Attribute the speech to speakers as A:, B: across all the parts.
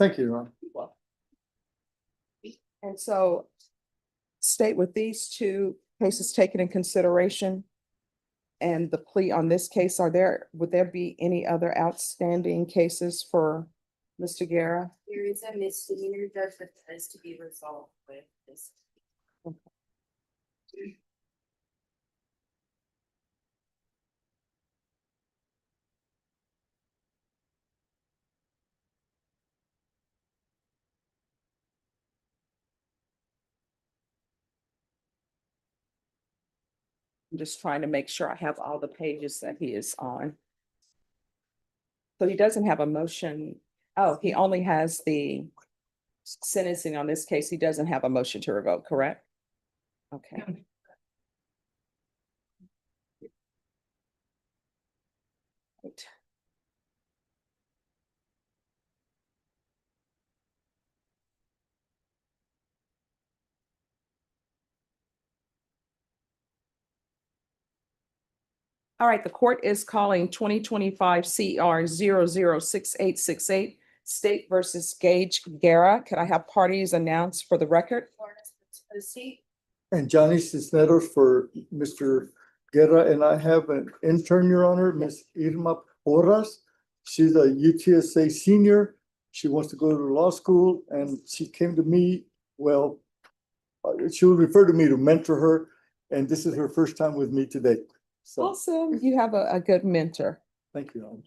A: Thank you, Your Honor.
B: And so, state with these two cases taken in consideration and the plea on this case, would there be any other outstanding cases for Mr. Gara?
C: There is a misdemeanor judge that is to be resolved with this.
B: I'm just trying to make sure I have all the pages that he is on. So he doesn't have a motion. Oh, he only has the sentencing on this case. He doesn't have a motion to revoke, correct? Okay. Right. All right, the court is calling 2025 CR 006868 State versus Gage Gara. Could I have parties announced for the record?
A: And Johnny Cisneros for Mr. Guerra, and I have an intern, Your Honor, Miss Irma Porras. She's a UTSA senior. She wants to go to law school, and she came to me, well, she will refer to me to mentor her, and this is her first time with me today. So,
B: Awesome. You have a good mentor.
A: thank you, Your Honor.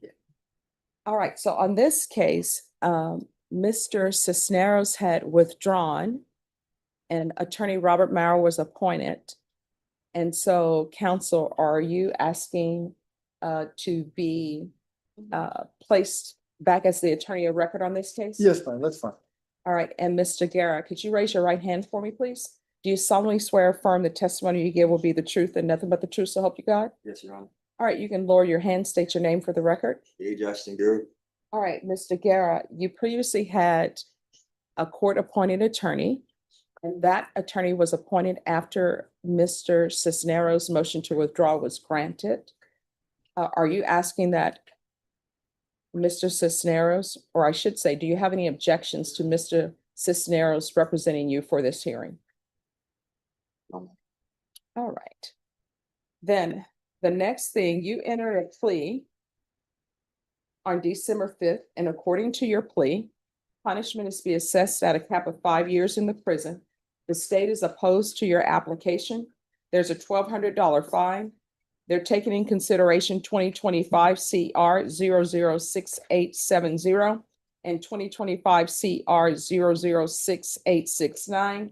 B: All right, so on this case, Mr. Cisneros had withdrawn and Attorney Robert Maurer was appointed. And so, counsel, are you asking to be placed back as the attorney of record on this case?
A: Yes, ma'am, that's fine.
B: All right, and Mr. Gara, could you raise your right hand for me, please? Do you solemnly swear or affirm the testimony you give will be the truth and nothing but the truth, so help you God?
D: Yes, Your Honor.
B: All right, you can lower your hand, state your name for the record.
D: Gage Gara.
B: All right, Mr. Gara, you previously had a court-appointed attorney, and that attorney was appointed after Mr. Cisneros' motion to withdraw was granted. Are you asking that Mr. Cisneros, or I should say, do you have any objections to Mr. Cisneros representing you for this hearing? All right. Then the next thing, you entered a plea on December 5th, and according to your plea, punishment is to be assessed at a cap of 5 years in the prison. The state is opposed to your application. There's a $1,200 fine. They're taking in consideration 2025 CR 006870 and 2025 CR 006869.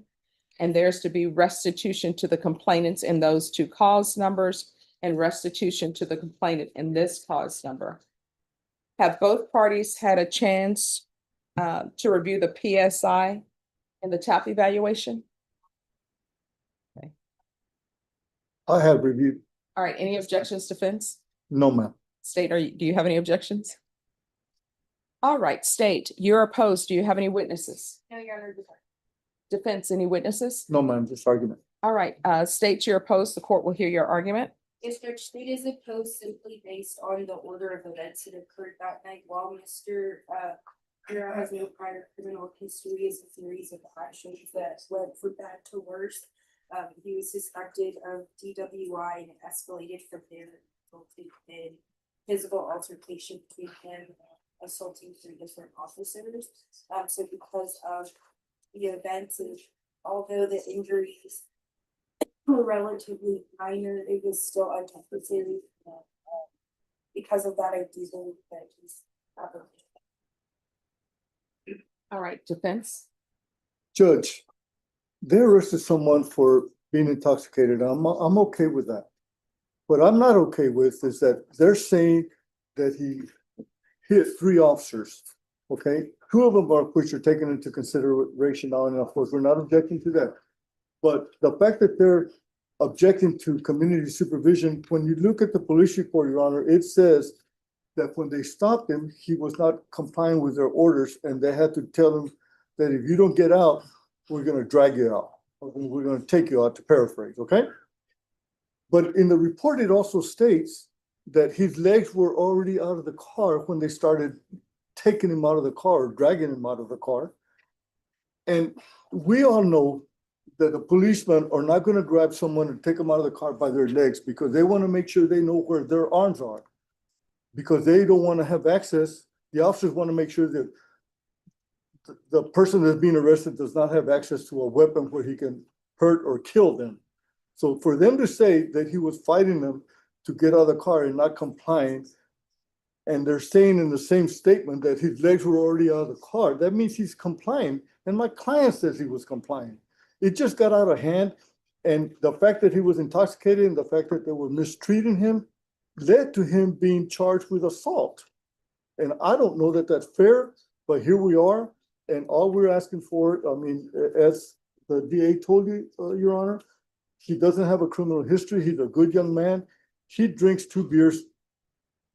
B: And there's to be restitution to the complainants in those two cause numbers and restitution to the complainant in this cause number. Have both parties had a chance to review the PSI and the TAP evaluation? Okay.
A: I have reviewed.
B: All right, any objections, defense?
A: No, ma'am.
B: State, do you have any objections? All right, state, you're opposed. Do you have any witnesses?
C: No, Your Honor.
B: Defense, any witnesses?
A: No, ma'am, this argument.
B: All right, state, you're opposed. The court will hear your argument.
C: Yes, Judge, state is opposed simply based on the order of events that occurred that night. While Mr. Gara has no prior criminal history, as a series of actions that went from bad to worse. He was suspected of DWI and it escalated from there, resulting in physical altercation between him and assaulting 3 different officers. So because of the events, and although the injuries were relatively minor, it was still unnecessary. Because of that, I do believe that he's.
B: All right, defense.
A: Judge, they arrested someone for being intoxicated. I'm okay with that. What I'm not okay with is that they're saying that he hit 3 officers, okay? 2 of them are which are taken into consideration now, and of course, we're not objecting to that. But the fact that they're objecting to community supervision, when you look at the police report, Your Honor, it says that when they stopped him, he was not complying with their orders, and they had to tell him that if you don't get out, we're gonna drag you out. We're gonna take you out, to paraphrase, okay? But in the report, it also states that his legs were already out of the car when they started taking him out of the car, or dragging him out of the car. And we all know that the policemen are not going to grab someone and take them out of the car by their legs because they want to make sure they know where their arms are. Because they don't want to have access. The officers want to make sure that the person that's being arrested does not have access to a weapon where he can hurt or kill them. So for them to say that he was fighting them to get out of the car and not complying, and they're saying in the same statement that his legs were already out of the car, that means he's complying. And my client says he was complying. It just got out of hand. And the fact that he was intoxicated and the fact that they were mistreating him led to him being charged with assault. And I don't know that that's fair, but here we are. And all we're asking for, I mean, as the DA told you, Your Honor, he doesn't have a criminal history. He's a good young man. He drinks 2 beers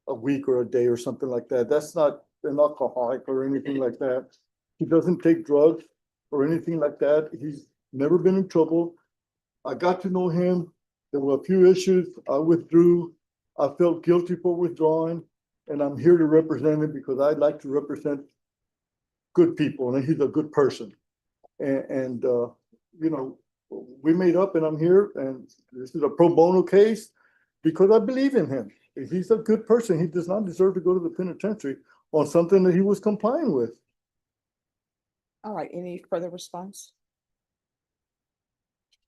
A: a week or a day or something like that. That's not an alcoholic or anything like that. He doesn't take drugs or anything like that. He's never been in trouble. I got to know him. There were a few issues. I withdrew. I felt guilty for withdrawing, and I'm here to represent him because I'd like to represent good people, and he's a good person. And you know, we made up, and I'm here, and this is a pro bono case because I believe in him. He's a good person. He does not deserve to go to the penitentiary on something that he was complying with.
B: All right, any further response?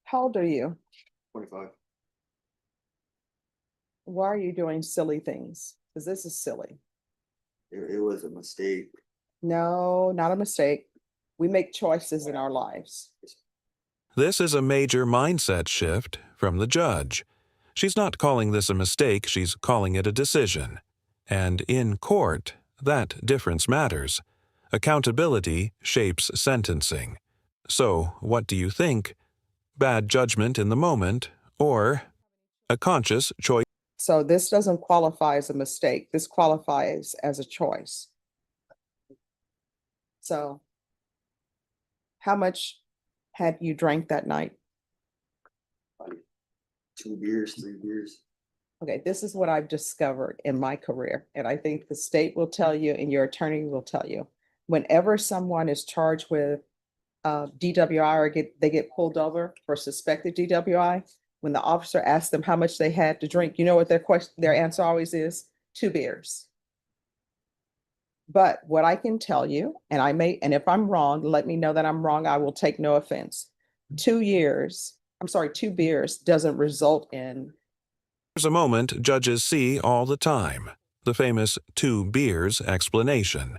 B: How old are you?
D: 25.
B: Why are you doing silly things? Because this is silly.
D: It was a mistake.
B: No, not a mistake. We make choices in our lives.
E: This is a major mindset shift from the judge. She's not calling this a mistake, she's calling it a decision. And in court, that difference matters. Accountability shapes sentencing. So, what do you think? Bad judgment in the moment, or a conscious choice?
B: So this doesn't qualify as a mistake. This qualifies as a choice. So how much had you drank that night?
D: Like 2 beers, 3 beers.
B: Okay, this is what I've discovered in my career, and I think the state will tell you and your attorney will tell you. Whenever someone is charged with DWI or they get pulled over for suspected DWI, when the officer asks them how much they had to drink, you know what their answer always is? 2 beers. But what I can tell you, and if I'm wrong, let me know that I'm wrong. I will take no offense. 2 beers doesn't result in.
E: There's a moment judges see all the time, the famous 2 beers explanation.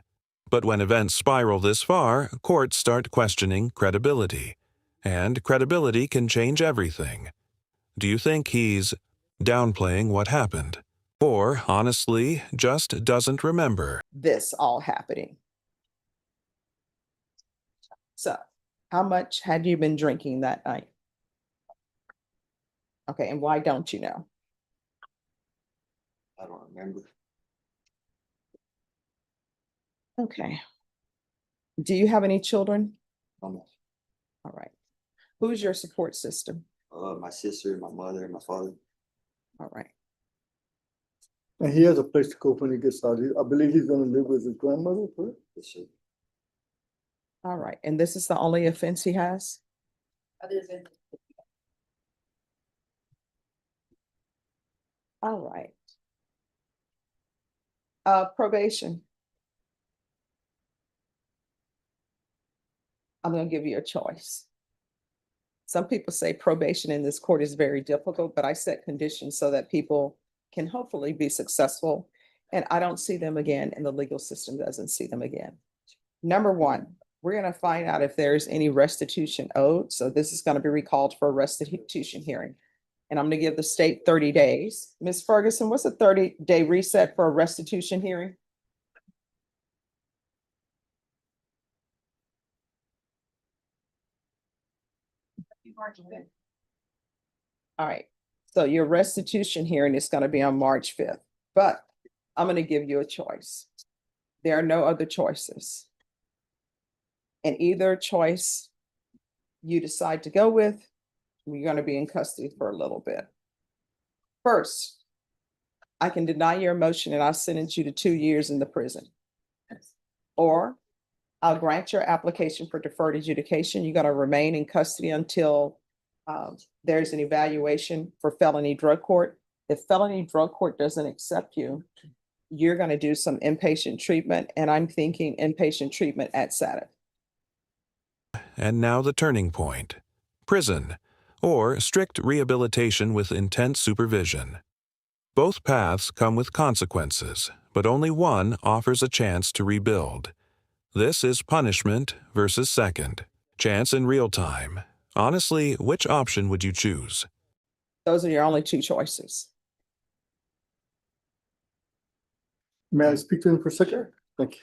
E: But when events spiral this far, courts start questioning credibility. And credibility can change everything. Do you think he's downplaying what happened? Or, honestly, just doesn't remember?
B: This all happening. So, how much had you been drinking that night? Okay, and why don't you know?
D: I don't remember.
B: Okay. Do you have any children?
D: Almost.
B: All right. Who's your support system?
D: My sister, my mother, and my father.
B: All right.
A: And he has a place to go when he gets out. I believe he's going to live with his grandmother, correct?
D: Yes, sir.
B: All right. And this is the only offense he has?
C: Other than
B: All right. Probation. I'm going to give you a choice. Some people say probation in this court is very difficult, but I set conditions so that people can hopefully be successful. And I don't see them again, and the legal system doesn't see them again. Number 1, we're going to find out if there's any restitution owed. So this is going to be recalled for a restitution hearing. And I'm going to give the state 30 days. Ms. Ferguson, what's a 30-day reset for a restitution hearing? All right. So your restitution hearing is going to be on March 5th, but I'm going to give you a choice. There are no other choices. And either choice you decide to go with, you're going to be in custody for a little bit. First, I can deny your motion and I'll sentence you to 2 years in the prison. Or I'll grant your application for deferred adjudication. You're gonna remain in custody until there's an evaluation for felony drug court. If felony drug court doesn't accept you, you're gonna do some inpatient treatment, and I'm thinking inpatient treatment at SADC.
E: And now the turning point: prison, or strict rehabilitation with intense supervision. Both paths come with consequences, but only one offers a chance to rebuild. This is punishment versus second. Chance in real time. Honestly, which option would you choose?
B: Those are your only two choices.
A: May I speak to him for a second? Thank you.